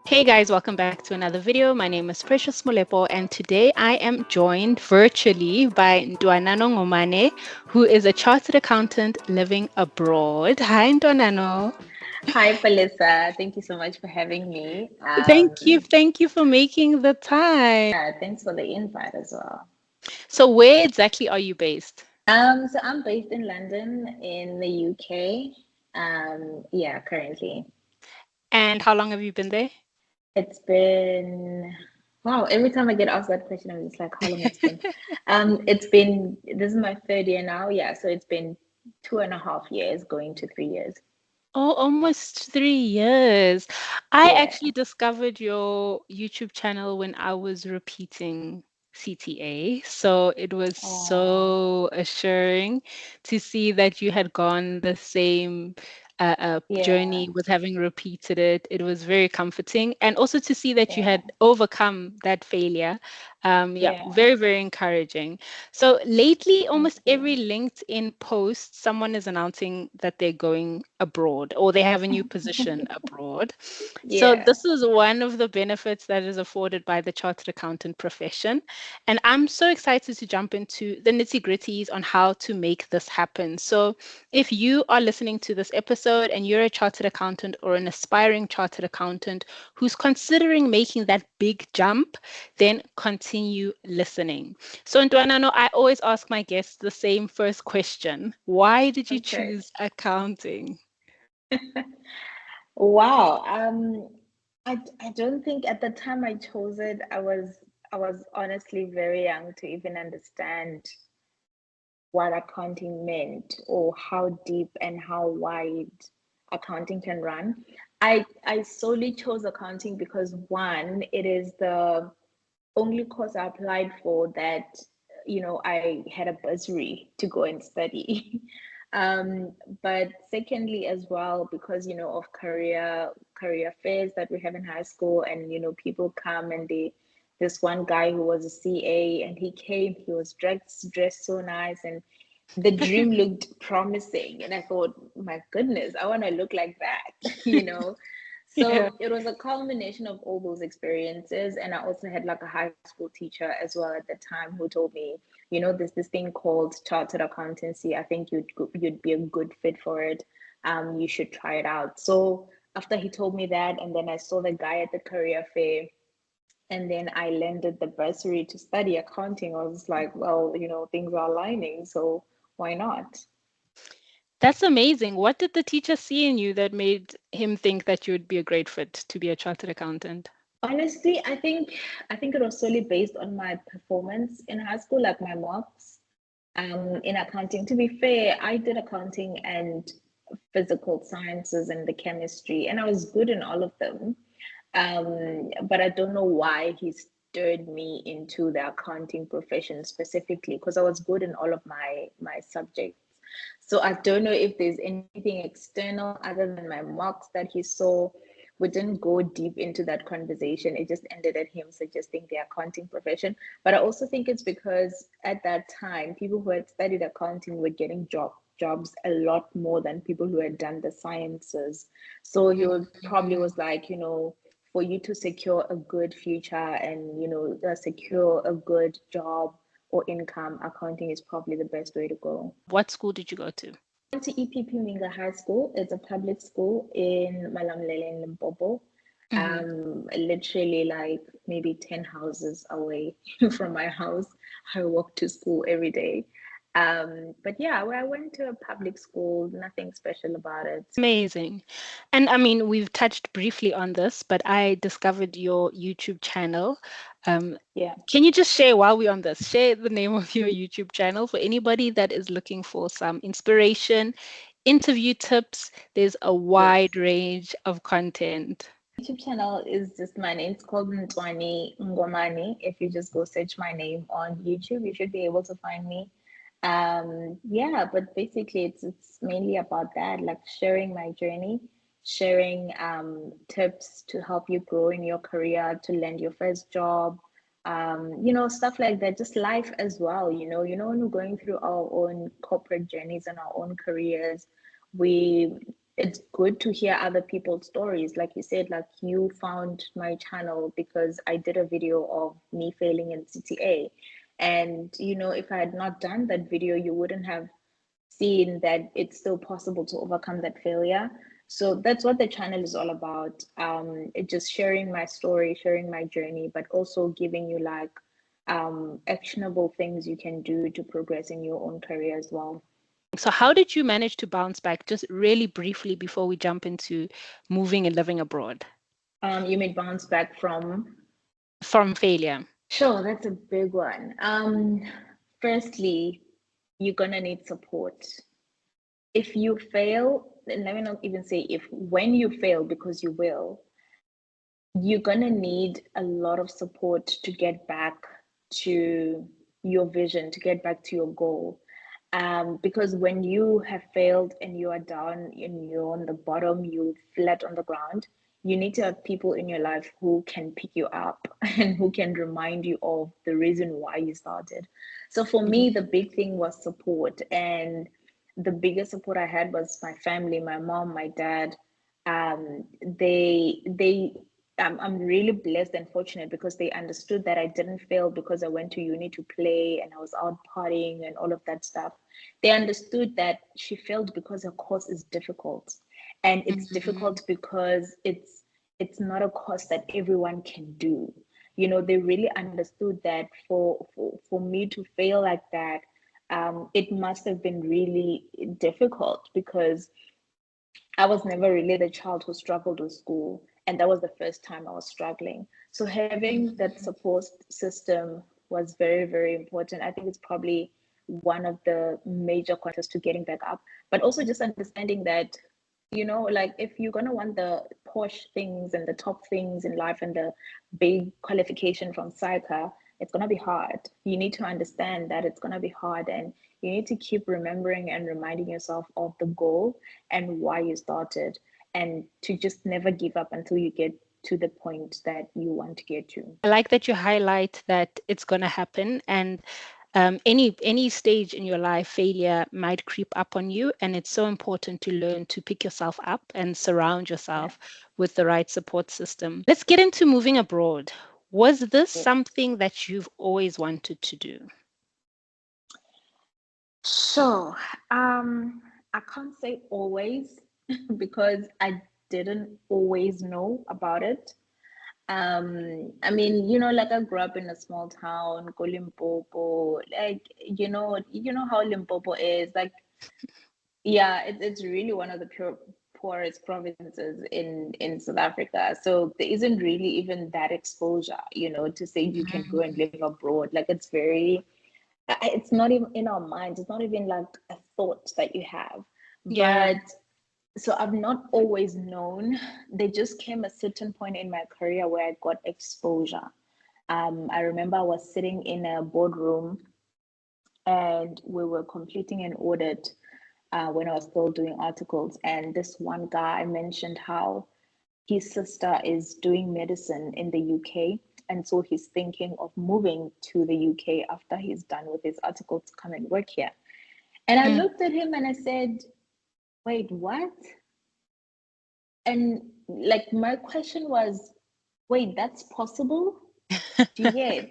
Hey guys, welcome back to another video. My name is Precious Molepo, and today I am joined virtually by Ntwanano Ngomane, who is a chartered accountant living abroad. Hi, Ntwanano. Hi, Felissa. Thank you so much for having me. Thank you for making the time. Thanks for the invite as well. So, where exactly are you based? So I'm based in London in the UK. Yeah, currently. And how long have you been there? It's been wow, every time I get asked that question, I'm just like, how long it's been? This is my third year now. Yeah, so it's been 2.5 years, going to 3 years. Oh, almost 3 years. I Yeah. actually discovered your YouTube channel when I was repeating CTA. So it was Oh, so assuring to see that you had gone the same yeah, journey with having repeated it. It was very comforting. And also to see that you yeah, had overcome that failure. Yeah, yeah. very, very encouraging. So lately, Thank almost every you. LinkedIn post, someone is announcing that they're going abroad or they have a new position abroad. So Yeah. this is one of the benefits that is afforded by the chartered accountant profession. And I'm so excited to jump into the nitty-gritties on how to make this happen. So if you are listening to this episode and you're a chartered accountant or an aspiring chartered accountant who's considering making that big jump, then continue listening. So, Ntwanano, I always ask my guests the same first question. Why did you Okay. choose accounting? Wow. I don't think at the time I chose it, I was honestly very young to even understand what accounting meant or how deep and how wide accounting can run. I solely chose accounting because one, it is the only course I applied for that, I had a bursary to go and study. Um, but secondly, as well, because of career fairs that we have in high school, and people come and this one guy who was a CA and he came, he was dressed so nice, and the dream looked promising, and I thought, my goodness, I want to look like that, Yeah. so it was a culmination of all those experiences. And I also had like a high school teacher as well at the time who told me, there's this thing called chartered accountancy. I think you'd be a good fit for it. You should try it out. So after he told me that, and then I saw the guy at the career fair, and then I landed the bursary to study accounting. I was like, well, things are aligning, so why not? That's amazing. What did the teacher see in you that made him think that you would be a great fit to be a chartered accountant? Honestly, I think it was solely based on my performance in high school, like my marks. In accounting. To be fair, I did accounting and physical sciences and the chemistry, and I was good in all of them. But I don't know why he stirred me into the accounting profession specifically, because I was good in all of my subjects. So I don't know if there's anything external other than my marks that he saw. We didn't go deep into that conversation. It just ended at him suggesting the accounting profession. But I also think it's because at that time, people who had studied accounting were getting jobs a lot more than people who had done the sciences. So he would probably Mm. was like, for you to secure a good future and secure a good job or income, accounting is probably the best way to go. What school did you go to? Went to EPP Minga High School. It's a public school in Malamlele in Limpopo. Mhm. Literally like maybe 10 houses away from my house. I walk to school every day. But yeah, where I went to a public school, nothing special about it. Amazing. And I mean, we've touched briefly on this, but I discovered your YouTube channel. Um, Yeah. can you just share while we're on this, share the name of your YouTube channel for anybody that is looking for some inspiration, interview tips? There's a Yes. wide range of content. YouTube channel is just my name. It's called Ntwanano Ngomane. If you just go search my name on YouTube, you should be able to find me. Yeah, but basically it's mainly about that, like sharing my journey, sharing tips to help you grow in your career, to land your first job, stuff like that, just life as well, when we're going through our own corporate journeys and our own careers, we it's good to hear other people's stories. Like you said, like you found my channel because I did a video of me failing in CTA. And, you know, if I had not done that video, you wouldn't have seen that it's still possible to overcome that failure. So that's what the channel is all about. It just sharing my story, sharing my journey, but also giving you like actionable things you can do to progress in your own career as well. So, how did you manage to bounce back, just really briefly before we jump into moving and living abroad You may bounce back from. from failure? Sure, that's a big one. Firstly, you're gonna need support. If you fail, and let me not even say if, when you fail, because you will, you're gonna need a lot of support to get back to your vision, to get back to your goal. Because when you have failed and you are down and you're on the bottom, you're flat on the ground, you need to have people in your life who can pick you up and who can remind you of the reason why you started. So for me, the big thing was support. And the biggest support I had was my family, my mom, my dad. They I'm really blessed and fortunate because they understood that I didn't fail because I went to uni to play and I was out partying and all of that stuff. They understood that she failed because her course is difficult. And it's Mhm. difficult because it's not a course that everyone can do. You know, they really understood that for me to fail like that, it must have been really difficult because I was never really the child who struggled with school. And that was the first time I was struggling. So having that Mhm. support system was very, very important. I think it's probably one of the major contributors to getting back up, but also just understanding that, you know, like if you're going to want the posh things and the top things in life and the big qualification from psycha, it's going to be hard. You need to understand that it's going to be hard, and you need to keep remembering and reminding yourself of the goal and why you started, and to just never give up until you get to the point that you want to get to. I like that you highlight that it's going to happen, and any stage in your life, failure might creep up on you, and it's so important to learn to pick yourself up and surround Yeah. yourself with the right support system. Let's get into moving abroad. Was this Yes. something that you've always wanted to do? So, I can't say always because I didn't always know about it. I mean, you know, like I grew up in a small town, called Limpopo. Like, you know how Limpopo is. Like, yeah, it's really one of the poorest provinces in South Africa. So there isn't really even that exposure, you know, to say you can go and Mm. live abroad. Like, it's not even in our minds. It's not even like a thought that you have. Yeah. But so I've not always known. There just came a certain point in my career where I got exposure. I remember I was sitting in a boardroom and we were completing an audit when I was still doing articles. And this one guy mentioned how his sister is doing medicine in the UK. And so he's thinking of moving to the UK after he's done with his article to come and work here. And I Mm. looked at him and I said, wait, what? And like my question was, wait, that's possible? Do you get?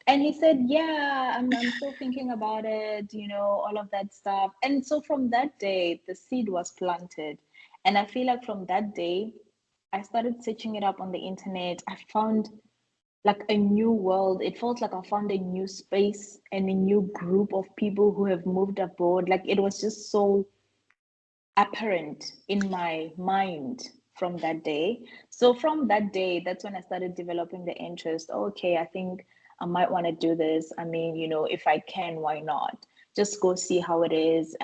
And he said, yeah, I'm still thinking about it, you know, all of that stuff. And so from that day, the seed was planted. And I feel like from that day, I started searching it up on the internet. I found like a new world. It felt like I found a new space and a new group of people who have moved abroad. Like it was just so apparent in my mind from that day. So from that day, that's when I started developing the interest. Okay, I think I might want to do this. I mean, you know, if I can, why not? Just go see how it is.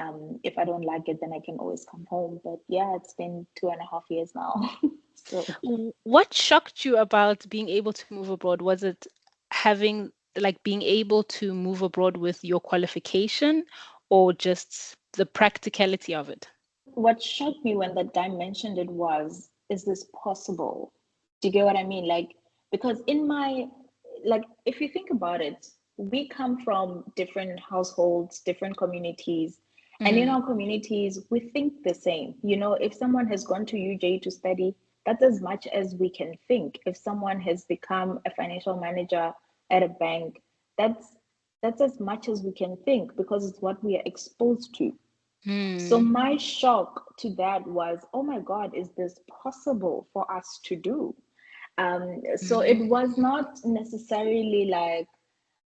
If I don't like it, then I can always come home. But yeah, it's been 2.5 years now. So What shocked you about being able to move abroad? Was it having, like, being able to move abroad with your qualification, or just the practicality of it? what shocked me when that guy mentioned it was, is this possible? Do you get what I mean? Like, because in my, like, if you think about it, we come from different households, different communities, And in Mm, our communities, we think the same. If someone has gone to UJ to study, that's as much as we can think. If someone has become a financial manager at a bank, that's that's as much as we can think because it's what we are exposed to. So mm, my shock to that was, oh my God, is this possible for us to do? So it mm. was not necessarily like,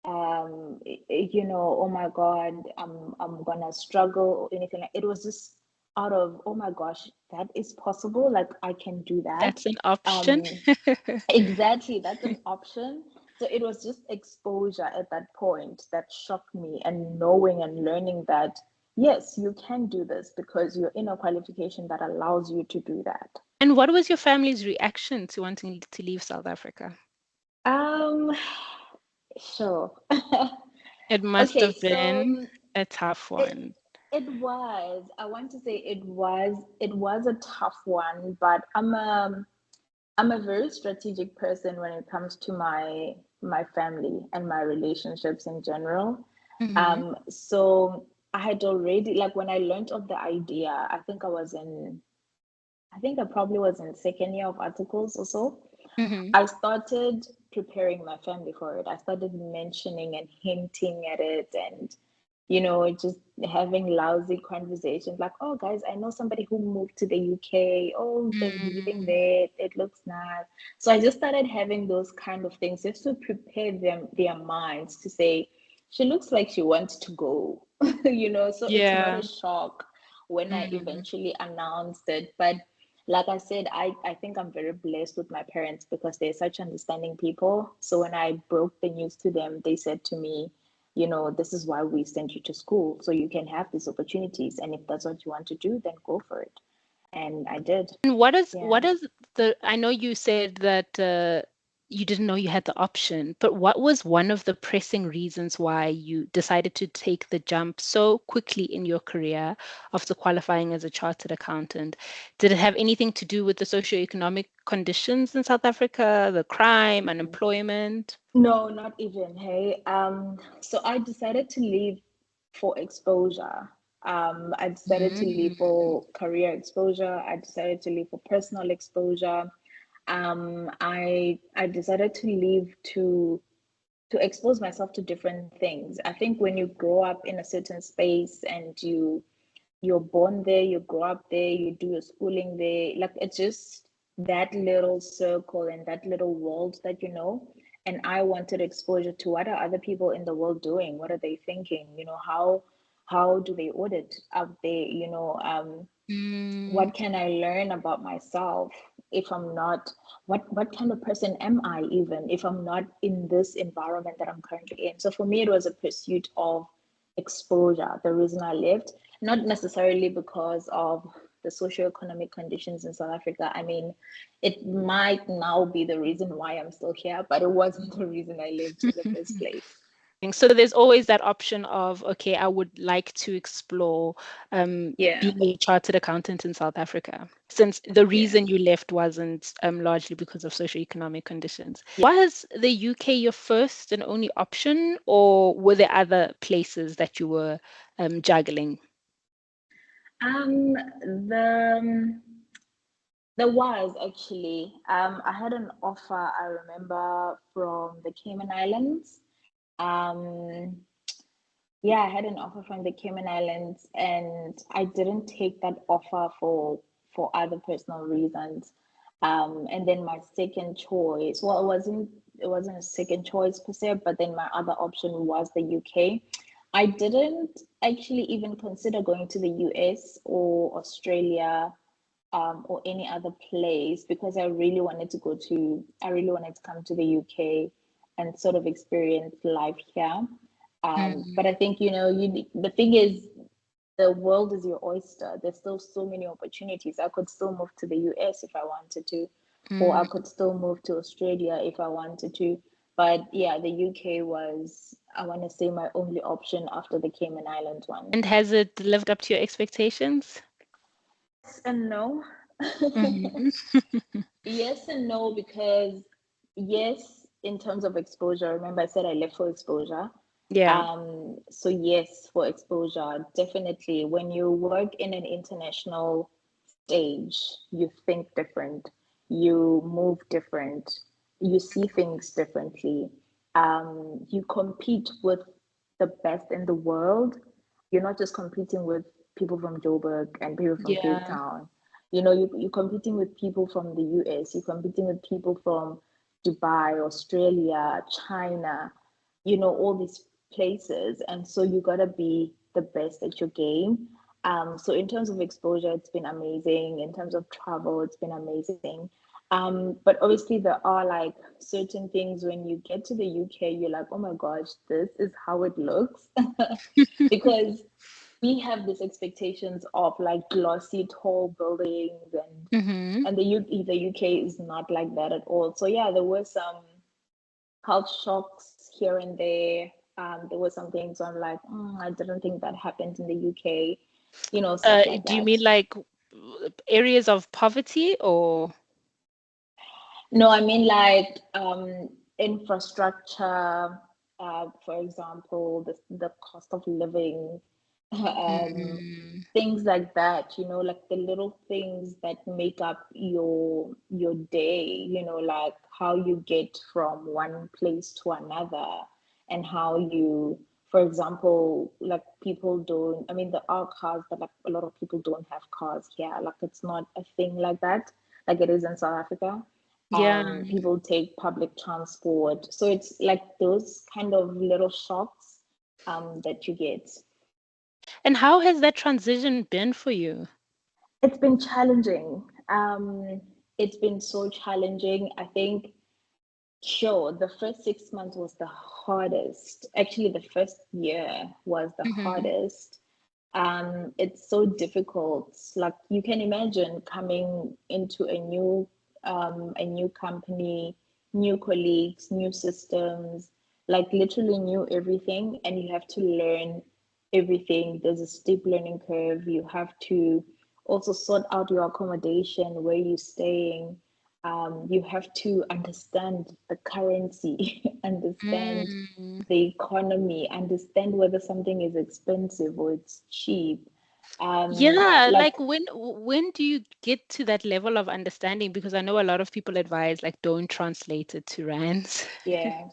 oh my God, I'm gonna struggle or anything. Like it was just out of, oh my gosh, that is possible. Like I can do that. That's an option. Um, exactly, that's an option. So it was just exposure at that point that shocked me, and knowing and learning that yes, you can do this because you're in a qualification that allows you to do that. And what was your family's reaction to wanting to leave South Africa? Um, sure. It must Okay, have so been a tough it one. it was. I want to say it was a tough one, but I'm a very strategic person when it comes to my family and my relationships in general. Hmm. So I had already, like, when I learned of the idea, I think I probably was in second year of articles or so. Hmm. I started preparing my family for it. I started mentioning and hinting at it, and just having lousy conversations like, oh, guys, I know somebody who moved to the UK. Oh, they're living Mm, there. It looks nice. So I just started having those kind of things just to prepare their minds to say, she looks like she wants to go, so it's not a yeah. shock when I Mm. eventually announced it. But like I said, I think I'm very blessed with my parents because they're such understanding people. So when I broke the news to them, they said to me, this is why we sent you to school, so you can have these opportunities. And if that's what you want to do, then go for it. And I did. And what Yeah. is I know you said that you didn't know you had the option, but what was one of the pressing reasons why you decided to take the jump so quickly in your career after qualifying as a chartered accountant? Did it have anything to do with the socioeconomic conditions in South Africa, the crime, unemployment? No, not even. Hey, so I decided to leave for exposure. I decided to leave Mm, for career exposure. I decided to leave for personal exposure. I decided to leave to expose myself to different things. I think when you grow up in a certain space and you're born there, you grow up there, you do your schooling there. Like it's just that little circle and that little world that you know. And I wanted exposure to what are other people in the world doing? What are they thinking? How do they audit out there? mm, What can I learn about myself if I'm not, what kind of person am I even if I'm not in this environment that I'm currently in? So for me, it was a pursuit of exposure. The reason I left, not necessarily because of the socioeconomic conditions in South Africa. I mean, it might now be the reason why I'm still here, but it wasn't the reason I left in the first place. So there's always that option of, okay, I would like to explore Yeah, being a chartered accountant in South Africa, since the yeah. reason you left wasn't largely because of socioeconomic conditions. Was the UK your first and only option, or were there other places that you were juggling? The There was actually. I had an offer, I remember, from the Cayman Islands. Um, yeah, I had an offer from the Cayman Islands, and I didn't take that offer for other personal reasons. And then my second choice, well, it wasn't a second choice per se, but then my other option was the UK. I didn't actually even consider going to the US or Australia, or any other place because I really wanted to come to the UK and sort of experience life here. But Mm, I think, the thing is, the world is your oyster. There's still so many opportunities. I could still move to the US if I wanted to, or I mm. could still move to Australia if I wanted to. But yeah, the UK was, I want to say, my only option after the Cayman Islands one. And has it lived up to your expectations? Yes and no. Mhm. Yes and no, because yes, in terms of exposure, remember I said I left for exposure. Yeah. So yes, for exposure, definitely. When you work in an international stage, you think different, you move different, you see things differently. You compete with the best in the world. You're not just competing with people from Joburg and people from Cape Yeah. Town. You're competing with people from the US, you're competing with people from Dubai, Australia, China, all these places. And so you got to be the best at your game. So in terms of exposure, it's been amazing. In terms of travel, it's been amazing. But obviously there are like certain things when you get to the UK, you're like, oh my gosh, this is how it looks. Because we have these expectations of like glossy tall buildings, and Mm-hmm. the UK is not like that at all. So yeah, there were some health shocks here and there. There were some things I'm like, I didn't think that happened in the UK, stuff like Do you that. mean like areas of poverty or? No, I mean like infrastructure, for example, the cost of living, um, Mm, things like that, like the little things that make up your day, like how you get from one place to another, and how you, for example, like people don't, I mean, there are cars, but like a lot of people don't have cars here. Like it's not a thing like that, like it is in South Africa. yeah. People take public transport. So it's like those kind of little shocks that you get. And how has that transition been for you? It's been challenging. It's been so challenging. I think, sure, the first 6 months was the hardest. Actually, the first year was the Mm-hmm. hardest. It's so difficult. Like you can imagine coming into a new company, new colleagues, new systems, like literally new everything, and you have to learn everything. There's a steep learning curve. You have to also sort out your accommodation, where you're staying. You have to understand the currency, understand Mm. the economy, understand whether something is expensive or it's cheap. Yeah, Like, like when do you get to that level of understanding? Because I know a lot of people advise like don't translate it to rands yeah,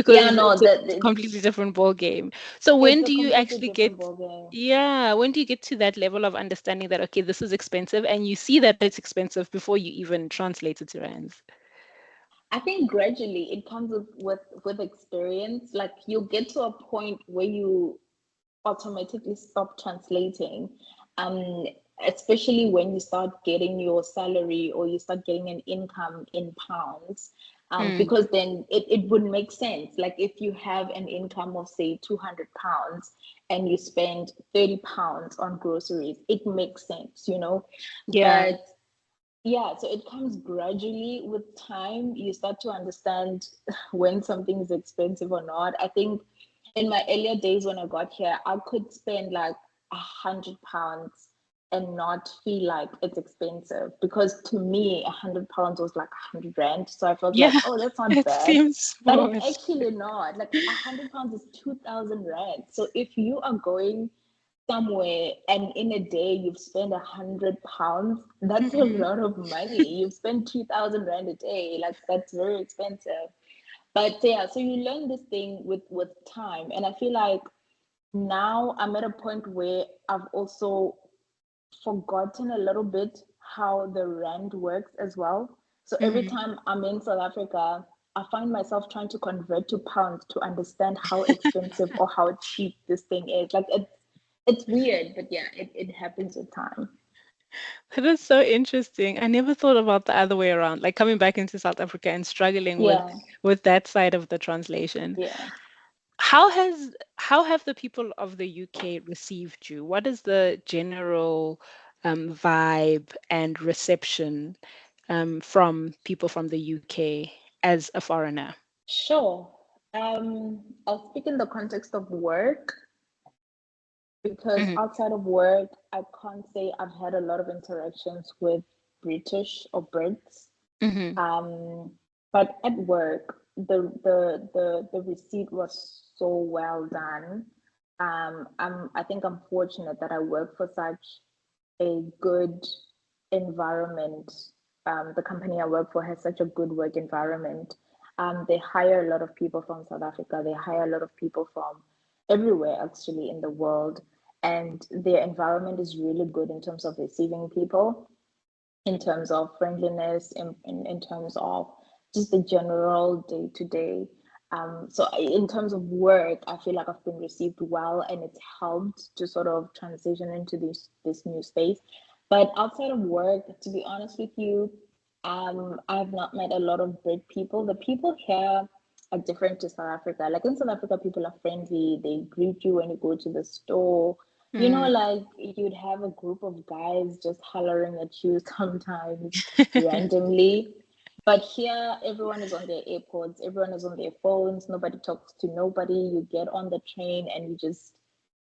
yeah, because no, it's a completely different ball game. So it's when a do you completely actually different get, ballgame. yeah, when do you get to that level of understanding that okay, this is expensive and you see that it's expensive before you even translate it to rands? I think gradually it comes with experience. Like you'll get to a point where you automatically stop translating, um, especially when you start getting your salary or you start getting an income in pounds, Mm, because then it would make sense. Like if you have an income of say £200 and you spend £30 on groceries, it makes sense. yeah. But yeah, so it comes gradually with time. You start to understand when something is expensive or not. I think in my earlier days when I got here, I could spend like £100 and not feel like it's expensive, because to me, £100 was like 100 rand. So I felt like, Yeah, oh, that's not it bad. seems But it's small. actually not. Like £100 is 2,000 rand. So if you are going somewhere and in a day you've spent £100, that's a Mhm. lot of money. You've spent 2,000 rand a day. Like that's very expensive. But yeah, so you learn this thing with time. And I feel like now I'm at a point where I've also forgotten a little bit how the rand works as well. So every Mhm. time I'm in South Africa, I find myself trying to convert to pounds to understand how expensive or how cheap this thing is. Like it's weird, but yeah, it happens with time. That is so interesting. I never thought about the other way around, like coming back into South Africa and struggling Yeah, with that side of the translation. yeah. How have the people of the UK received you? What is the general vibe and reception from people from the UK as a foreigner? Sure. I'll speak in the context of work, because Hmm. outside of work, I can't say I've had a lot of interactions with British or Brits. Hmm. Um, but at work, the receipt was so well done. I think I'm fortunate that I work for such a good environment. The company I work for has such a good work environment. They hire a lot of people from South Africa. They hire a lot of people from everywhere actually in the world, and their environment is really good in terms of receiving people, in terms of friendliness, in terms of just the general day to day. So in terms of work, I feel like I've been received well, and it's helped to sort of transition into this new space. But outside of work, to be honest with you, I've not met a lot of Brit people. The people here are different to South Africa. Like in South Africa, people are friendly. They greet you when you go to the store. You know, Mm. like you'd have a group of guys just hollering at you sometimes randomly. But here, everyone is on their AirPods, everyone is on their phones, nobody talks to nobody. You get on the train and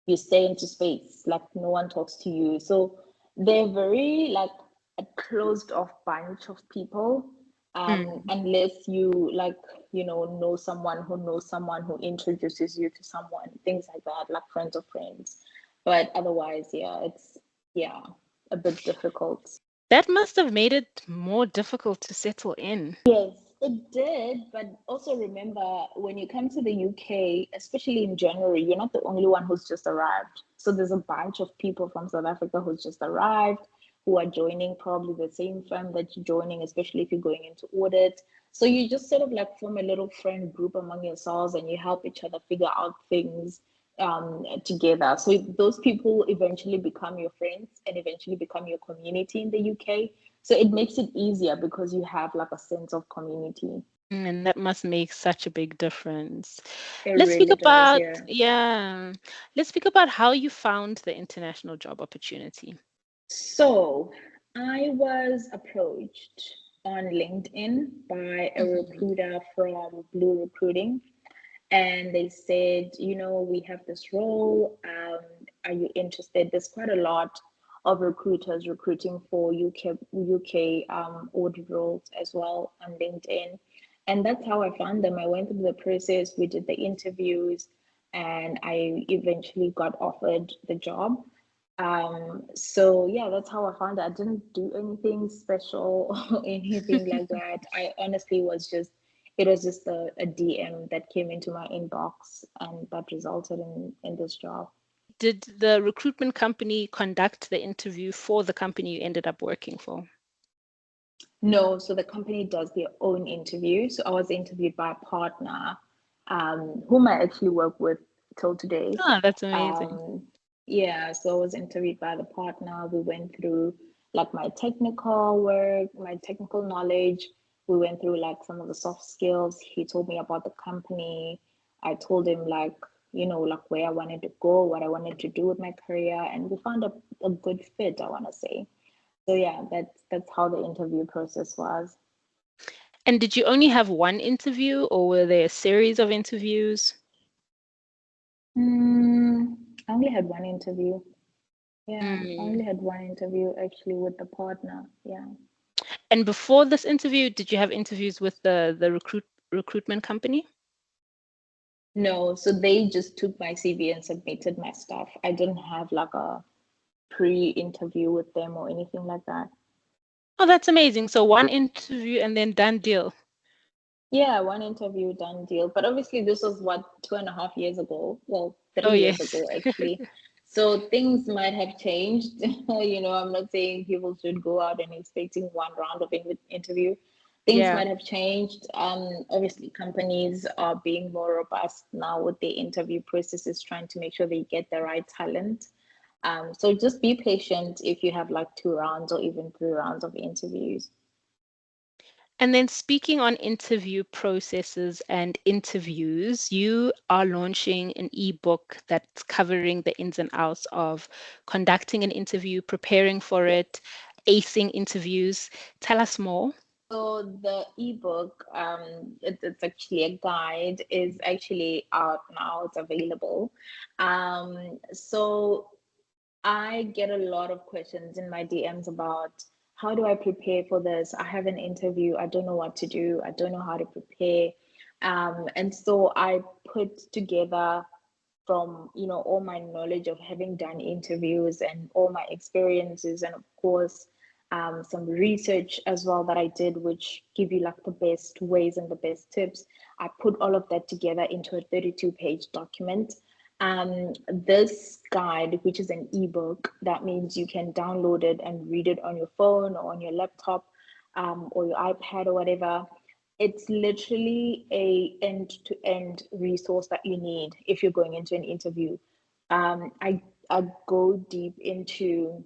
you stay into space, like no one talks to you. So they're very like a closed off bunch of people. Mm. Unless you like, know someone who knows someone who introduces you to someone, things like that, like friends of friends. But otherwise, yeah, it's yeah, a bit difficult. That must have made it more difficult to settle in. Yes, it did. But also remember, when you come to the UK, especially in January, you're not the only one who's just arrived. So there's a bunch of people from South Africa who's just arrived, who are joining probably the same firm that you're joining, especially if you're going into audit. So you just sort of like form a little friend group among yourselves, and you help each other figure out things together. So those people eventually become your friends and eventually become your community in the UK. So it makes it easier because you have like a sense of community. And that must make such a big difference. It Let's speak really does, about, yeah. yeah, let's speak about how you found the international job opportunity. So I was approached on LinkedIn by a Mhm. recruiter from Blue Recruiting, and they said, we have this role. Are you interested? There's quite a lot of recruiters recruiting for UK audit roles as well on LinkedIn, and that's how I found them. I went through the process. We did the interviews, and I eventually got offered the job. So yeah, that's how I found it. I didn't do anything special or anything like that. I honestly was just it was just a DM that came into my inbox, and that resulted in this job. Did the recruitment company conduct the interview for the company you ended up working for? No, so the company does their own interview. So I was interviewed by a partner, whom I actually work with till today. Oh, that's amazing. Um, yeah, so I was interviewed by the partner. We went through like my technical work, my technical knowledge. We went through like some of the soft skills. He told me about the company. I told him like, like where I wanted to go, what I wanted to do with my career, and we found a good fit, I want to say. So yeah, that's how the interview process was. And did you only have one interview or were there a series of interviews? Mm, I only had one interview. Yeah, I Mm. only had one interview actually with the partner. Yeah. And before this interview, did you have interviews with the recruitment company? No, so they just took my CV and submitted my stuff. I didn't have like a pre-interview with them or anything like that. Oh, that's amazing. So one interview and then done deal. Yeah, one interview, done deal. But obviously, this was what, 2.5 years ago? Well, Oh, 3 years yes. ago, actually. So things might have changed. I'm not saying people should go out and expecting one round of interview. Things Yeah. might have changed. Obviously, companies are being more robust now with their interview processes, trying to make sure they get the right talent. So just be patient if you have like 2 rounds or even 3 rounds of interviews. And then speaking on interview processes and interviews, you are launching an ebook that's covering the ins and outs of conducting an interview, preparing for Yeah. it, acing interviews. Tell us more. So the ebook, it's actually a guide, is actually out now. It's available. So I get a lot of questions in my DMs about how do I prepare for this? I have an interview. I don't know what to do. I don't know how to prepare. And so I put together from, all my knowledge of having done interviews and all my experiences, and of course some research as well that I did, which give you like the best ways and the best tips. I put all of that together into a 32-page document. This guide, which is an ebook, that means you can download it and read it on your phone or on your laptop, or your iPad or whatever. It's literally a end-to-end resource that you need if you're going into an interview. I go deep into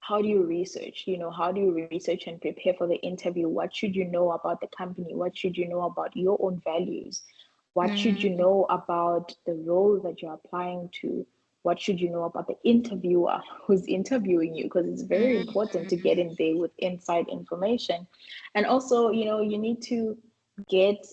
how do you research, how do you research and prepare for the interview? What should you know about the company? What should you know about your own values? What should you Mm, know about the role that you're applying to? What should you know about the interviewer who's interviewing you? Because it's very important to get mm, in there with inside information. And also, you need to get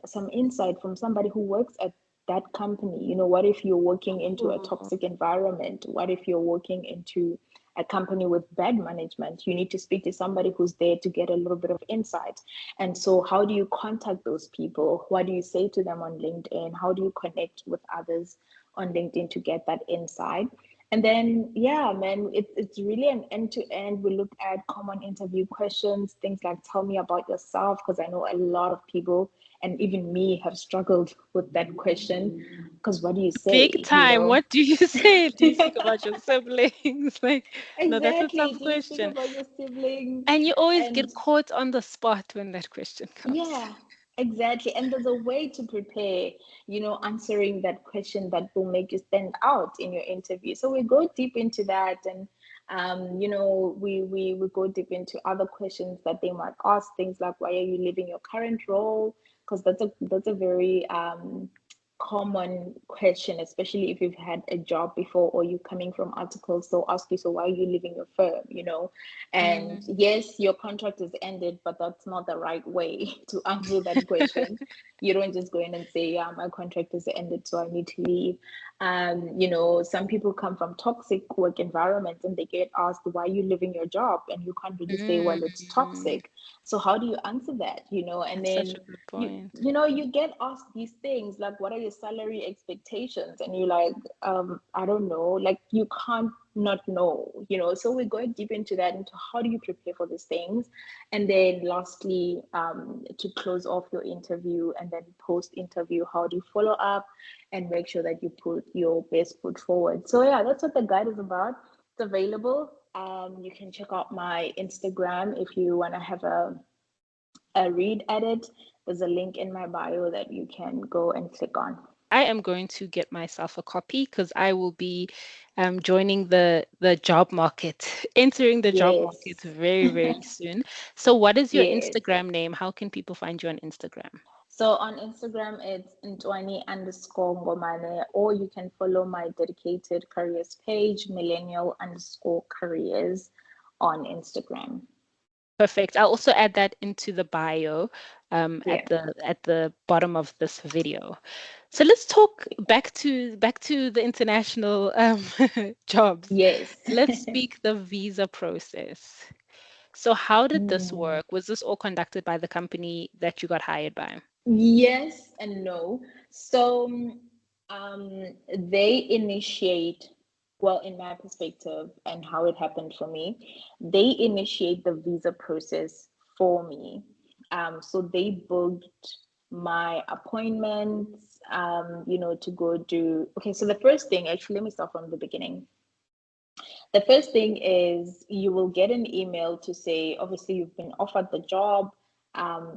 some insight from somebody who works at that company. What if you're working into a oh, toxic environment? What if you're working into a company with bad management? You need to speak to somebody who's there to get a little bit of insight. And so, how do you contact those people? What do you say to them on LinkedIn? How do you connect with others on LinkedIn to get that insight? And then, yeah, man, it's really an end to end. We look at common interview questions, things like tell me about yourself, because I know a lot of people, and even me, have struggled with that question. Because what do you big say, time. What do you say? Do you speak about your siblings? Like, no, that's a Exactly. tough Do you speak question. about your siblings? And you always And get caught on the spot when that question comes. yeah, exactly. And there's a way to prepare, answering that question that will make you stand out in your interview. So we go deep into that, and we go deep into other questions that they might ask, things like why are you leaving your current role? Because that's a very common question, especially if you've had a job before or you're coming from articles. They'll ask you, so why are you leaving your firm? And Mm, yes, your contract is ended, but that's not the right way to answer that question. You don't just go in and say, yeah, my contract is ended, so I need to leave. Some people come from toxic work environments and they get asked, why are you leaving your job? And you can't really say, well, it's mm, toxic. So how do you answer that? And that's such then a good you point. you get asked these things like, what are your salary expectations? And you're like, I don't know. Like, you can't not know. So we're going deep into that, into how do you prepare for these things. And then lastly, to close off your interview, and then post interview, how do you follow up and make sure that you put your best foot forward? So yeah, that's what the guide is about. It's available. You can check out my Instagram if you want to have a read at it. There's a link in my bio that you can go and click on. I am going to get myself a copy because I will be joining the job market, entering the job market Yes. very, very soon. So, what is your Yes. Instagram name? How can people find you on Instagram? So on Instagram, it's Ntwani_Ngomane, or you can follow my dedicated careers page, millennial_careers on Instagram. Perfect. I'll also add that into the bio Yeah. at the bottom of this video. So let's talk back to the international jobs. Yes. Let's speak the visa process. So how did this Hmm. work? Was this all conducted by the company that you got hired by? Yes and no. So they initiate, well, in my perspective and how it happened for me, they initiate the visa process for me. So they booked my appointments, to go do. Okay, so the first thing, actually, let me start from the beginning. The first thing is you will get an email to say, obviously, you've been offered the job.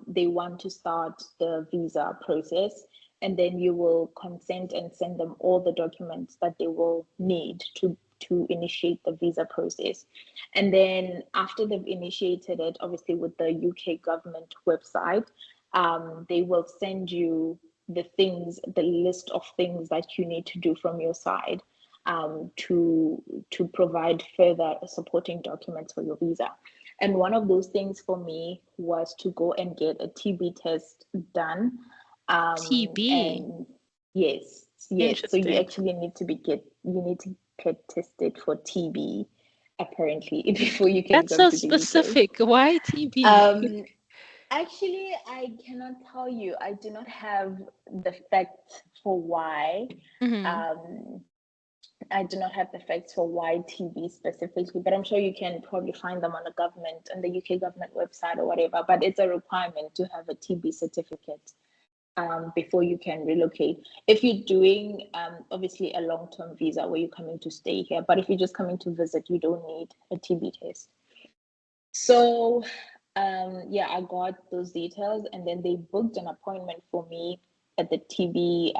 They want to start the visa process, and then you will consent and send them all the documents that they will need to initiate the visa process. And then after they've initiated it, obviously with the UK government website, they will send you the list of things that you need to do from your side, to provide further supporting documents for your visa. And one of those things for me was to go and get a TB test done. TB. And yes, yes. So you Interesting. actually need to you need to get tested for TB apparently before you can That's come so to the UK. specific. Why TB? Um, Actually, I cannot tell you. I do not have the facts for why. Mm-hmm. Um, I do not have the facts for why TB specifically, but I'm sure you can probably find them on the UK government website or whatever. But it's a requirement to have a TB certificate before you can relocate. If you're doing obviously a long-term visa where you're coming to stay here, but if you're just coming to visit, you don't need a TB test. So, yeah, I got those details, and then they booked an appointment for me at the TB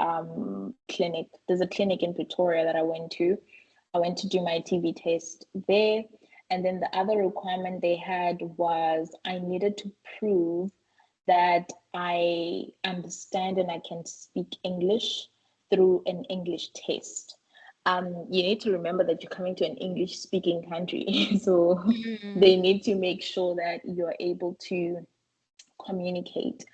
clinic. There's a clinic in Pretoria that I went to. I went to do my TB test there. And then the other requirement they had was I needed to prove that I understand and I can speak English through an English test. You need to remember that you're coming to an English speaking country. So Mm-hmm. they need to make sure that you're able to communicate.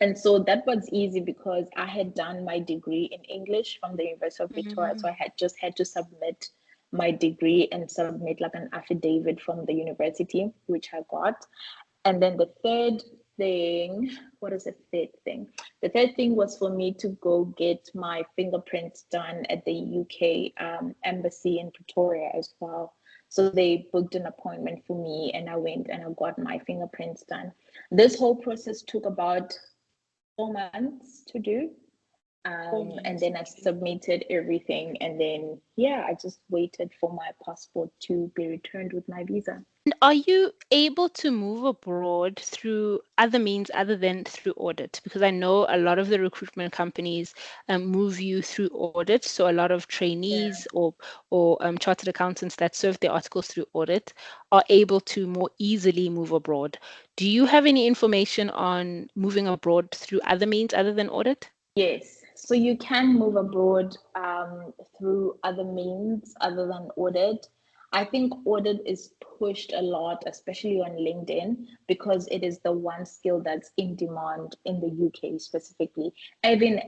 And so that was easy because I had done my degree in English from the University of Victoria. So I had just had to submit my degree and submit like an affidavit from the university, which I got. And then the third thing, what is the third thing? The third thing was for me to go get my fingerprints done at the UK embassy in Pretoria as well. So they booked an appointment for me, and I went and I got my fingerprints done. This whole process took about 4 months to do. four And months. then I submitted everything, and then yeah, I just waited for my passport to be returned with my visa. And are you able to move abroad through other means other than through audit? Because I know a lot of the recruitment companies move you through audit. So a lot of Yeah. trainees or chartered accountants that serve their articles through audit are able to more easily move abroad. Do you have any information on moving abroad through other means other than audit? Yes, so you can move abroad through other means other than audit. I think audit is pushed a lot, especially on LinkedIn, because it is the one skill that's in demand in the UK specifically. Even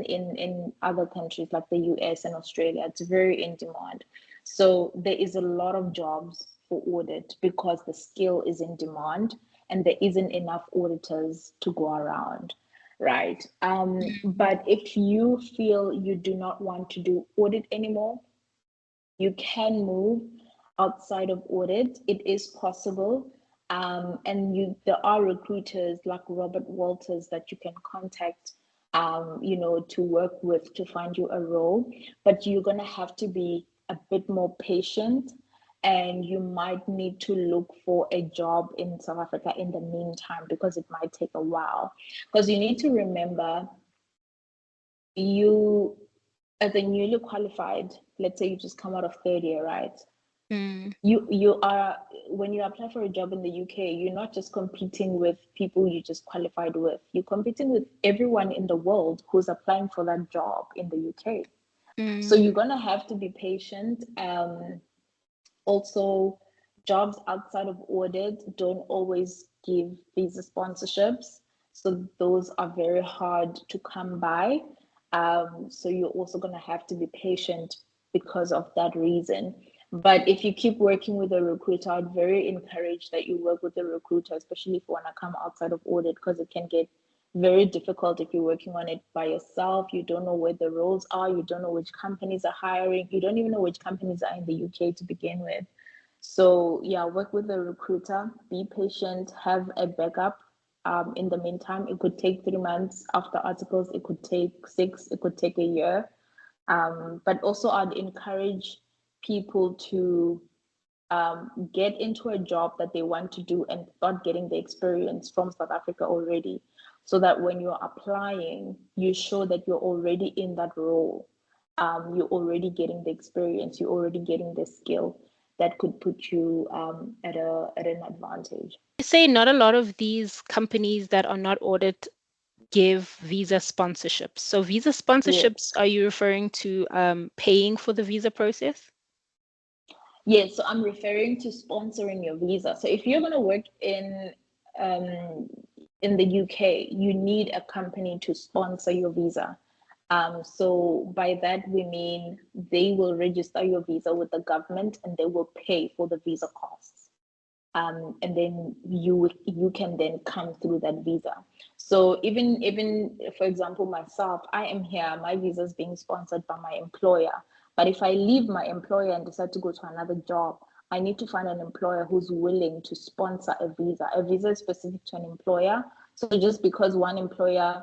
in other countries like the US and Australia, it's very in demand. So there is a lot of jobs for audit because the skill is in demand and there isn't enough auditors to go around, right? But if you feel you do not want to do audit anymore, you can move outside of audit. It is possible. And there are recruiters like Robert Walters that you can contact, to work with to find you a role. But you're gonna have to be a bit more patient, and you might need to look for a job in South Africa in the meantime because it might take a while. Because you need to remember, you as a newly qualified, let's say you just come out of third year, right? Mm, You are, when you apply for a job in the UK, you're not just competing with people you just qualified with. You're competing with everyone in the world who's applying for that job in the UK. So mm, you're gonna have to be patient. Also, jobs outside of audit don't always give visa sponsorships. So those are very hard to come by. So you're also going to have to be patient because of that reason. But if you keep working with a recruiter, I'd very encourage that you work with a recruiter, especially if you want to come outside of audit, because it can get very difficult if you're working on it by yourself. You don't know where the roles are, you don't know which companies are hiring, you don't even know which companies are in the UK to begin with. So yeah, work with a recruiter, be patient, have a backup. In the meantime, it could take 3 months after articles, it could take six, it could take a year. But also I'd encourage people to get into a job that they want to do and start getting the experience from South Africa already, so that when you're applying, you show that you're already in that role. You're already getting the experience, you're already getting the skill that could put you at an advantage. you say not a lot of these companies that are not audit give visa sponsorships. So visa sponsorships, Yes. are you referring to paying for the visa process? Yes, so I'm referring to sponsoring your visa. So if you're going to work um, in the UK, you need a company to sponsor your visa. So by that we mean they will register your visa with the government and they will pay for the visa costs. and then you can then come through that visa. So even for example, myself, I am here, my visa is being sponsored by my employer. But if I leave my employer and decide to go to another job, I need to find an employer who's willing to sponsor a visa. A visa is specific to an employer. So just because one employer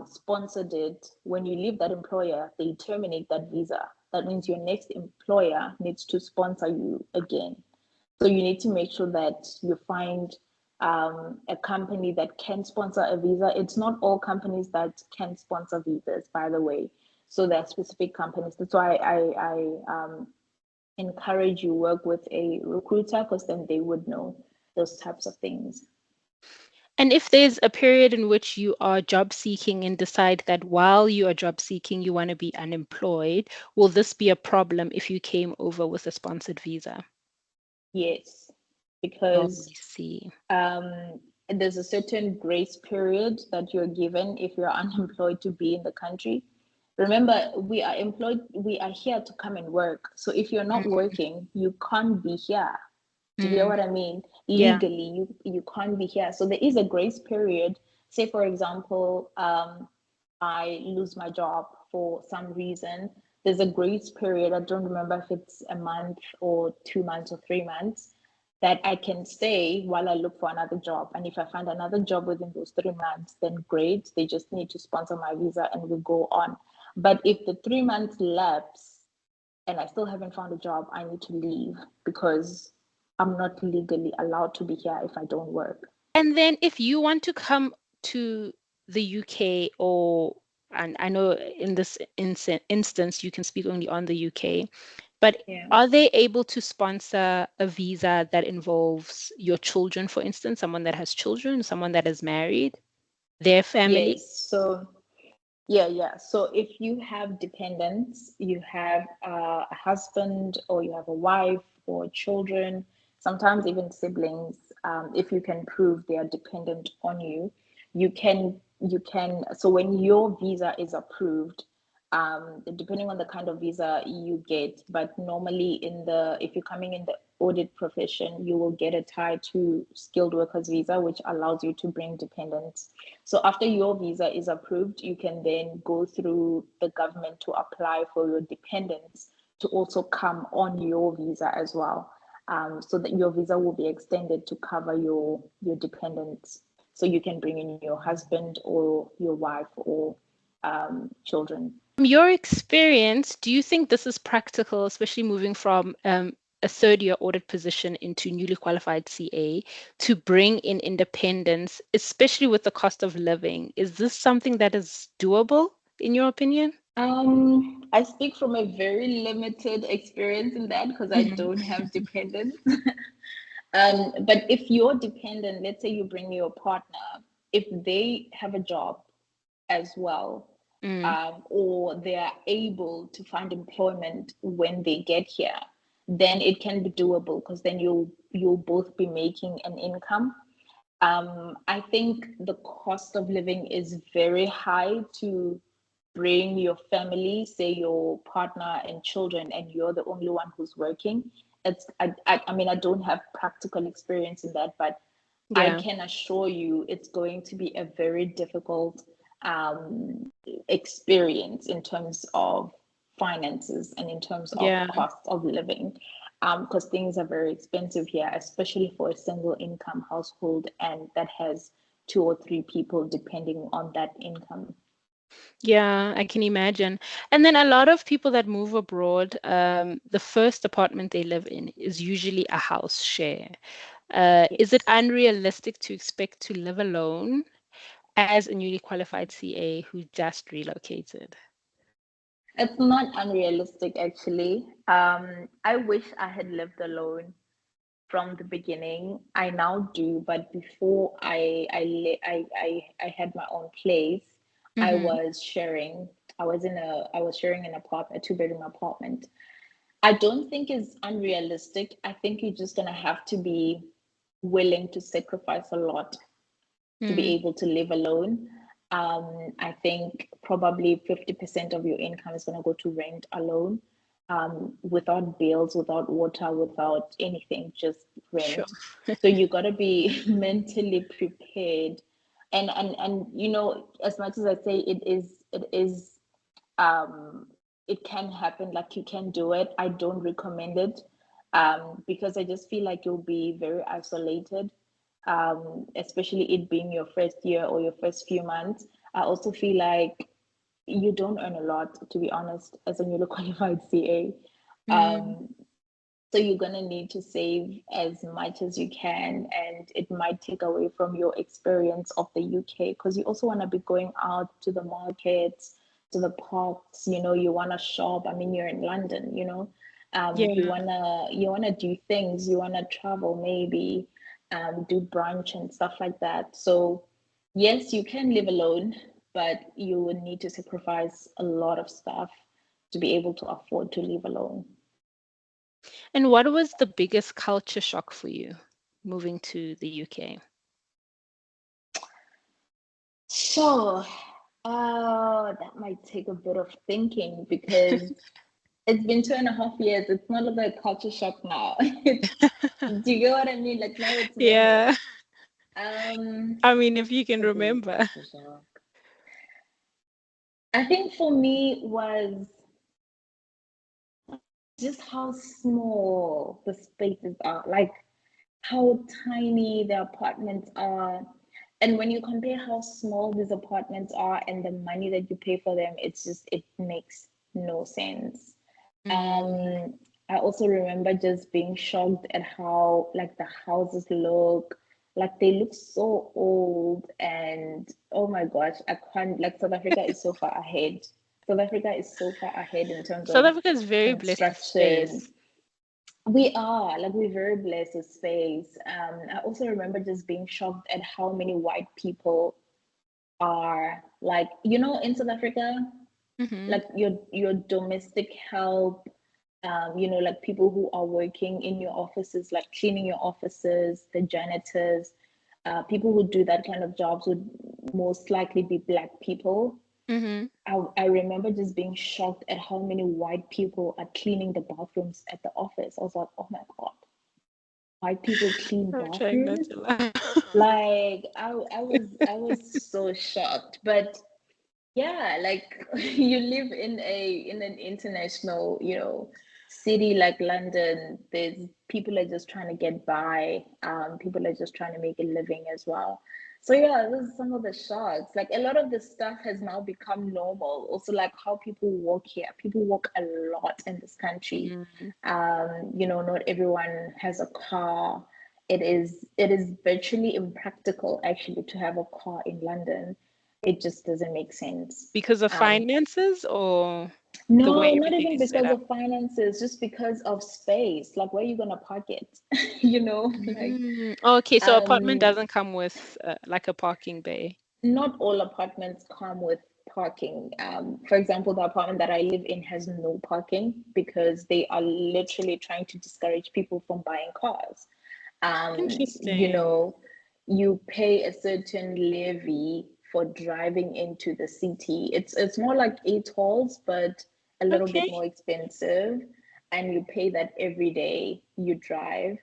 sponsored it, when you leave that employer, they terminate that visa. That means your next employer needs to sponsor you again. So you need to make sure that you find a company that can sponsor a visa. It's not all companies that can sponsor visas, by the way. So there are specific companies. That's why I encourage you work with a recruiter, because then they would know those types of things. And if there's a period in which you are job seeking and decide that while you are job seeking, you want to be unemployed, will this be a problem if you came over with a sponsored visa? Yes, Oh, because I see. um, there's a certain grace period that you're given if you're unemployed to be in the country. Remember, we are employed, we are here to come and work. So if you're not Mm, working, you can't be here. Do you get mm, what I mean? yeah. Legally, you can't be here. So there is a grace period. Say, for example, I lose my job for some reason. There's a grace period. I don't remember if it's a month or 2 months or 3 months that I can stay while I look for another job. And if I find another job within those 3 months, then great. They just need to sponsor my visa and we go on. But if the 3 months lapse and I still haven't found a job, I need to leave because I'm not legally allowed to be here if I don't work. And then if you want to come to the UK, or, and I know in this instance, you can speak only on the UK, but Yeah. are they able to sponsor a visa that involves your children, for instance, someone that has children, someone that is married, their family? Yes. So yeah. So if you have dependents, you have a husband or you have a wife or children, sometimes even siblings, if you can prove they are dependent on you, you can. So when your visa is approved, depending on the kind of visa you get, but normally if you're coming in the audit profession, you will get a tie to skilled workers visa, which allows you to bring dependents. So after your visa is approved, you can then go through the government to apply for your dependents to also come on your visa as well, so that your visa will be extended to cover your dependents. So you can bring in your husband or your wife or children. From your experience, do you think this is practical, especially moving from a third year audit position into newly qualified CA, to bring in independence, especially with the cost of living? Is this something that is doable, in your opinion? I speak from a very limited experience in that because I Mhm. don't have dependents. But if you're dependent, let's say you bring your partner, if they have a job as well, Mm, or they are able to find employment when they get here, then it can be doable because then you'll both be making an income. I think the cost of living is very high to bring your family, say your partner and children, and you're the only one who's working. I mean, I don't have practical experience in that, but I yeah, can assure you it's going to be a very difficult experience in terms of finances and in terms of yeah. cost of living, because things are very expensive here, especially for a single income household and that has 2 or 3 people depending on that income. Yeah, I can imagine. And then a lot of people that move abroad, the first apartment they live in is usually a house share. Is it Yes. unrealistic to expect to live alone as a newly qualified CA who just relocated? It's not unrealistic, actually. I wish I had lived alone from the beginning. I now do, but before I had my own place, I Hmm. was sharing. I was sharing an apartment, a 2 bedroom apartment. I don't think it's unrealistic. I think you're just gonna have to be willing to sacrifice a lot to be Mm, able to live alone. I think probably 50% of your income is going to go to rent alone. without bills, without water, without anything, just Sure. rent. So you got to be mentally prepared. And as much as I say um, it can happen, like you can do it. I don't recommend it because I just feel like you'll be very isolated, especially it being your first year or your first few months. I also feel like you don't earn a lot, to be honest, as a newly qualified CA. Mm, So you're going to need to save as much as you can, and it might take away from your experience of the UK because you also want to be going out to the markets, to the parks, you want to shop. I mean, you're in London, you yeah. wanna do things, you wanna travel maybe, do brunch and stuff like that. So yes, you can live alone, but you would need to sacrifice a lot of stuff to be able to afford to live alone. And what was the biggest culture shock for you moving to the UK? So, that might take a bit of thinking because it's been 2.5 years. It's not like a culture shock now. Do you get what I mean? Like now it's normal. Yeah. I mean, if you What's can the biggest remember. culture shock? I think for me was just how small the spaces are, like how tiny the apartments are. And when you compare how small these apartments are and the money that you pay for them, it makes no sense. Mm. Um, I also remember just being shocked at how like the houses look. Like they look so old, and oh my gosh, I can't, like South Africa is so far ahead. South Africa is so far ahead in terms South of Africa is very blessed with construction. space. We are, like, we're very blessed with space. I also remember just being shocked at how many white people are, like, in South Africa, Hmm. like your domestic help, like people who are working in your offices, like cleaning your offices, the janitors, people who do that kind of jobs would most likely be Black people. Hmm. I remember just being shocked at how many white people are cleaning the bathrooms at the office. I was like, oh my God, white people clean I'm trying not bathrooms? to laugh. Like I was so shocked. But yeah, like you live in an international, city like London. There's people are just trying to get by. People are just trying to make a living as well. So yeah, this is some of the shots. Like a lot of the stuff has now become normal. Also, like how people walk here. People walk a lot in this country. Mm. Not everyone has a car. It is virtually impractical actually to have a car in London. It just doesn't make sense. Because of Um, finances or the way no, not everything even is set because up? of finances, just because of space. Like, where are you gonna park it? You know, like, Mm. Okay, so apartment um, doesn't come with like a parking bay. not all apartments come with parking. For example, the apartment that I live in has no parking because they are literally trying to discourage people from buying cars. You Interesting. know, you pay a certain levy for driving into the city. It's more like e-tolls, but a little Okay. bit more expensive, and you pay that every day you drive.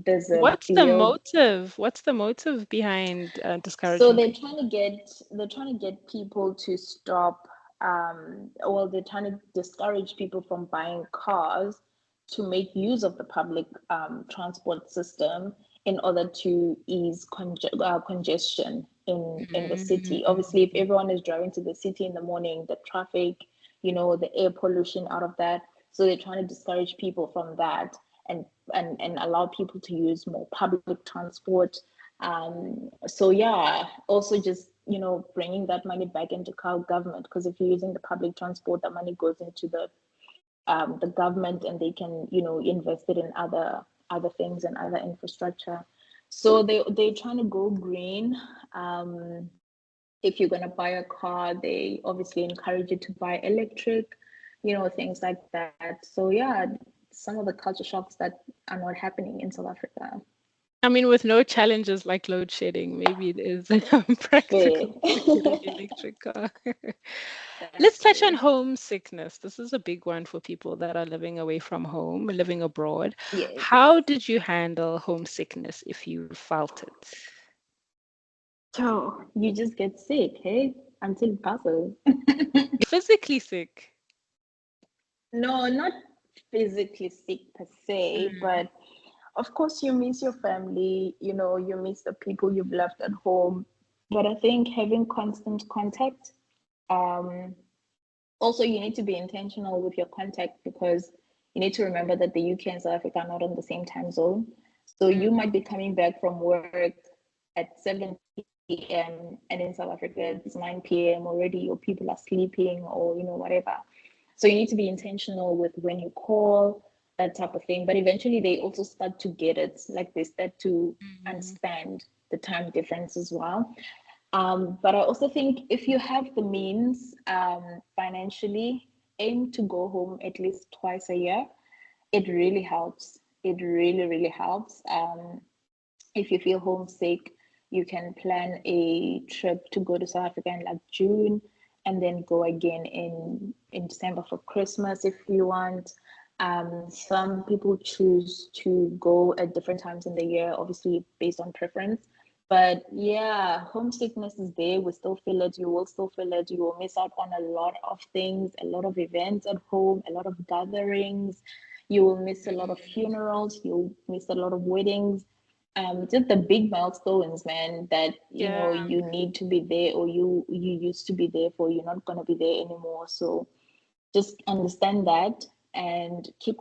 There's a What's the bill. motive? What's the motive behind So discouraging people? they're trying to get people to stop, well, they're trying to discourage people from buying cars to make use of the public transport system in order to ease congestion in the city. Obviously, if Mm. everyone is driving to the city in the morning, the traffic, the air pollution out of that. So they're trying to discourage people from that, and and allow people to use more public transport. So yeah, also just bringing that money back into government, because if you're using the public transport, the money goes into the government, and they can invest it in other things and other infrastructure. So they're trying to go green. Um, if you're gonna buy a car, they obviously encourage you to buy electric, things like that. So yeah, some of the culture shocks that are not happening in South Africa. I mean, with no challenges like load shedding, maybe it is Fair. practical to get an electric car. Let's That's touch on true. homesickness. This is a big one for people that are living away from home, living abroad. Yes. How did you handle homesickness if you felt it? So you just get sick, hey, until it passes. Physically sick. No, not physically sick per se, Mm, but of course you miss your family, you miss the people you've left at home. But I think having constant contact, um, also you need to be intentional with your contact because you need to remember that the UK and South Africa are not on the same time zone. So you might be coming back from work at 7 p.m. and in South Africa it's 9 p.m. already, or people are sleeping, or whatever. So you need to be intentional with when you call, that type of thing. But eventually they also start to get it, like they start to mm, understand the time difference as well. But I also think if you have the means financially, aim to go home at least twice a year. It really helps. It really, really helps. If you feel homesick, you can plan a trip to go to South Africa in like June and then go again in December for Christmas if you want. Some people choose to go at different times in the year, obviously based on preference. But yeah, homesickness is there. We still feel it. You will still feel it. You will miss out on a lot of things, a lot of events at home, a lot of gatherings. You will miss a lot of funerals. You'll miss a lot of weddings, just the big milestones, man, that yeah. you need to be there, or you used to be there for. You're not going to be there anymore. So just understand that and keep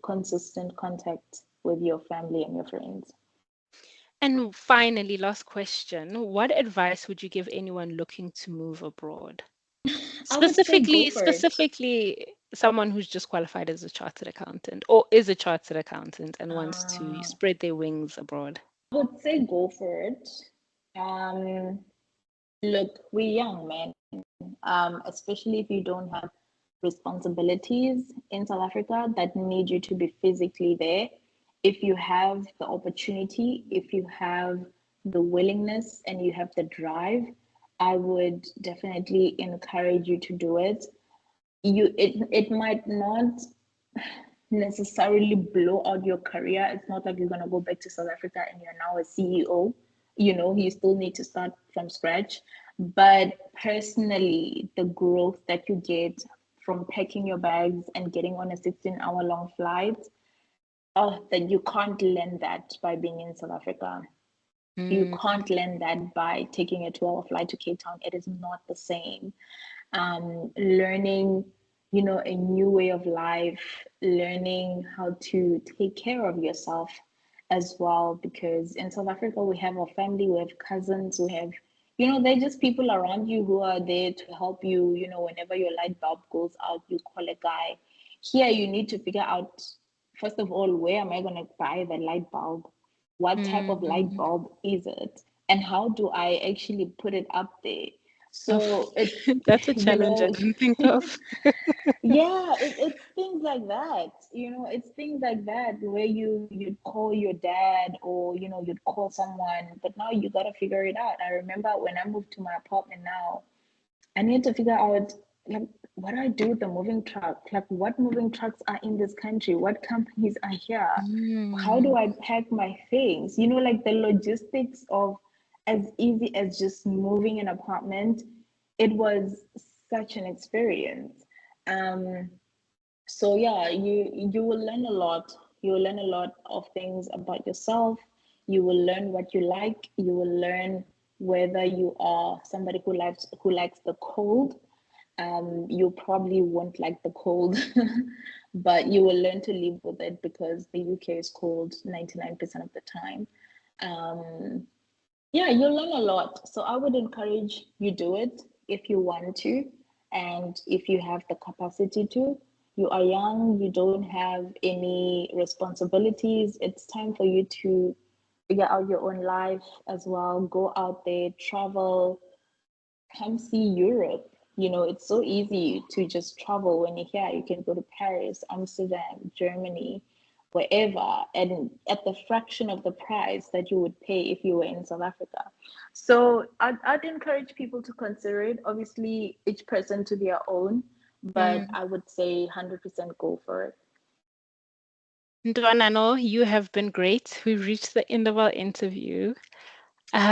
consistent contact with your family and your friends. And finally, last question. What advice would you give anyone looking to move abroad? I would say go for it. Specifically someone who's just qualified as a chartered accountant or is a chartered accountant and wants to uh, spread their wings abroad. I would say go for it. um Look, we're young, man. Especially if you don't have responsibilities in South Africa that need you to be physically there. If you have the opportunity, if you have the willingness and you have the drive, I would definitely encourage you to do it. It might not necessarily blow out your career. It's not like you're gonna go back to South Africa and you're now a CEO. You still need to start from scratch. But personally, the growth that you get from packing your bags and getting on a 16-hour long flight, oh, that you can't learn that by being in South Africa. You Mm, can't learn that by taking a 2-hour flight to Cape Town. It is not the same. Learning, a new way of life, learning how to take care of yourself as well. Because in South Africa, we have our family, we have cousins, we have, they're just people around you who are there to help you. Whenever your light bulb goes out, you call a guy. Here, you need to figure out, first of all, where am I going to buy the light bulb? What type of light mm, bulb is it? And how do I actually put it up there? oh, So it's, that's a you challenge I know, didn't think of. yeah, it's things like that. It's things like that where you'd call your dad, or you'd call someone, but now you gotta figure it out. I remember when I moved to my apartment now, I need to figure out, like, what do I do with the moving truck? Like, what moving trucks are in this country? What companies are here? How Mm, do I pack my things? Like the logistics of, as easy as just moving an apartment, it was such an experience. Um, so yeah, you will learn a lot. You will learn a lot of things about yourself. You will learn what you like. You will learn whether you are somebody who likes the cold. You probably won't like the cold, but you will learn to live with it because the UK is cold 99% of the time. Um, yeah, you'll learn a lot. So I would encourage you do it if you want to, and if you have the capacity to. You are young, you don't have any responsibilities. It's time for you to figure out your own life as well. Go out there, travel, come see Europe. It's so easy to just travel when you're here. You can go to Paris, Amsterdam, Germany, wherever, and at the fraction of the price that you would pay if you were in South Africa. So I'd encourage people to consider it. Obviously, each person to their own, but Mm. I would say 100% go for it. Ntwanano, you have been great. We've reached the end of our interview.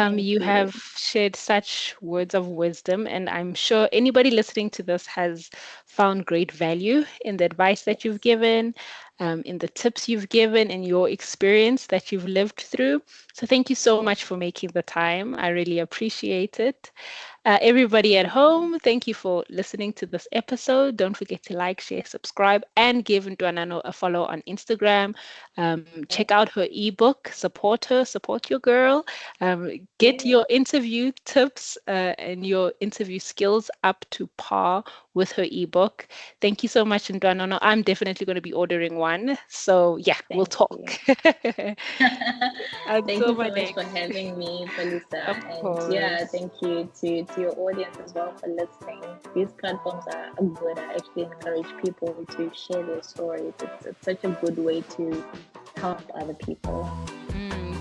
Thank You you. have shared such words of wisdom, and I'm sure anybody listening to this has found great value in the advice that you've Yes. given, in the tips you've given, in your experience that you've lived through. So, thank you so much for making the time. I really appreciate it. Everybody at home, thank you for listening to this episode. Don't forget to like, share, subscribe, and give Ntwanano a follow on Instagram. Check Yes. out her ebook, support her, support your girl. Get Yes. your interview tips and your interview skills up to par with her ebook. Thank you so much, Ntwanano. I'm definitely going to be ordering one. So, yeah, we'll Thank talk. you. Thank Until you my so much for next. having me, Felisa. Of And yeah, course. thank you to your audience as well for listening. These platforms are good. I actually encourage people to share their stories. It's such a good way to help other people.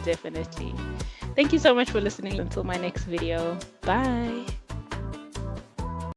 Definitely. Thank you so much for listening. Until my next video. Bye.